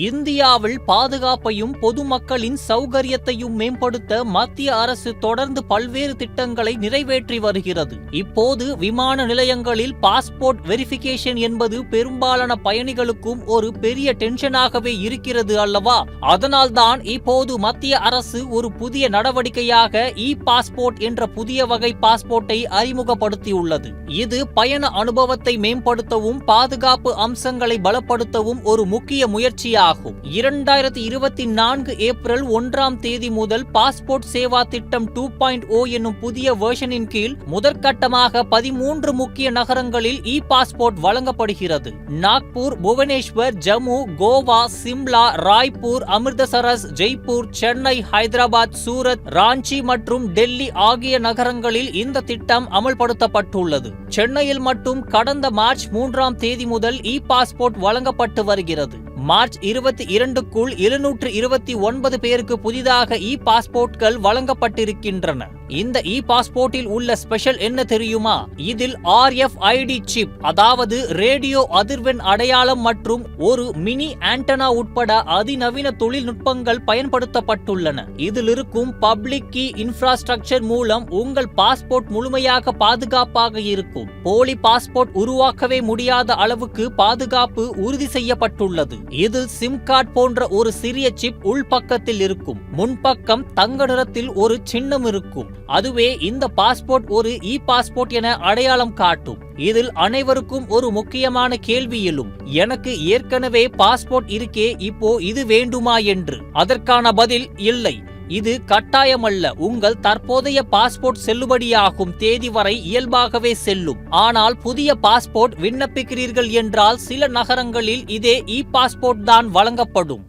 இந்தியாவில் பாதுகாப்பையும் பொதுமக்களின் சௌகரியத்தையும் மேம்படுத்த மத்திய அரசு தொடர்ந்து பல்வேறு திட்டங்களை நிறைவேற்றி வருகிறது. இப்போது விமான நிலையங்களில் பாஸ்போர்ட் வெரிஃபிகேஷன் என்பது பெரும்பாலான பயணிகளுக்கும் ஒரு பெரிய டென்ஷனாகவே இருக்கிறது அல்லவா? அதனால்தான் இப்போது மத்திய அரசு ஒரு புதிய நடவடிக்கையாக இ பாஸ்போர்ட் என்ற புதிய வகை பாஸ்போர்ட்டை அறிமுகப்படுத்தியுள்ளது. இது பயண அனுபவத்தை மேம்படுத்தவும் பாதுகாப்பு அம்சங்களை பலப்படுத்தவும் ஒரு முக்கிய முயற்சியாகும். 2024 ஏப்ரல் 1 முதல் பாஸ்போர்ட் சேவா திட்டம் 2.0 என்னும் புதிய வெர்ஷனின் கீழ் முதற்கட்டமாக 13 முக்கிய நகரங்களில் இ பாஸ்போர்ட் வழங்கப்படுகிறது. நாக்பூர், புவனேஸ்வர், ஜம்மு, கோவா, சிம்லா, ராய்ப்பூர், அமிர்தசரஸ், ஜெய்ப்பூர், சென்னை, ஹைதராபாத், சூரத், ராஞ்சி மற்றும் டெல்லி ஆகிய நகரங்களில் இந்த திட்டம் அமல்படுத்தப்பட்டுள்ளது. சென்னையில் மட்டும் கடந்த மார்ச் 3 முதல் இ பாஸ்போர்ட் வழங்கப்பட்டு வருகிறது. மார்ச் 22க்குள் 729 பேருக்கு புதிதாக இ பாஸ்போர்ட்கள் வழங்கப்பட்டிருக்கின்றன. இந்த இ பாஸ்போர்ட்டில் உள்ள ஸ்பெஷல் என்ன தெரியுமா? இதில் RFID சிப், அதாவது ரேடியோ அதிர்வெண் அடையாளம் மற்றும் ஒரு மினி ஆண்டனா உட்பட அதிநவீன தொழில்நுட்பங்கள் பயன்படுத்தப்பட்டுள்ளன. இதில் இருக்கும் பப்ளிக் கீ இன்ஃப்ராஸ்ட்ரக்சர் மூலம் உங்கள் பாஸ்போர்ட் முழுமையாக பாதுகாப்பாக இருக்கும். போலி பாஸ்போர்ட் உருவாக்கவே முடியாத அளவுக்கு பாதுகாப்பு உறுதி செய்யப்பட்டுள்ளது. இதில் சிம் கார்டு போன்ற ஒரு சிறிய சிப் உள்பக்கத்தில் இருக்கும். முன்பக்கம் தங்க நிறத்தில் ஒரு சின்னம் இருக்கும். அதுவே இந்த பாஸ்போர்ட் ஒரு இ பாஸ்போர்ட் என அடையாளம் காட்டும். இதில் அனைவருக்கும் ஒரு முக்கியமான கேள்வி எழும். எனக்கு ஏற்கனவே பாஸ்போர்ட் இருக்கே, இப்போ இது வேண்டுமா என்று. அதற்கான பதில் இல்லை. இது கட்டாயமல்ல. உங்கள் தற்போதைய பாஸ்போர்ட் செல்லுபடியாகும் தேதி வரை இயல்பாகவே செல்லும். ஆனால் புதிய பாஸ்போர்ட் விண்ணப்பிக்கிறீர்கள் என்றால் சில நகரங்களில் இதே இ பாஸ்போர்ட் தான் வழங்கப்படும்.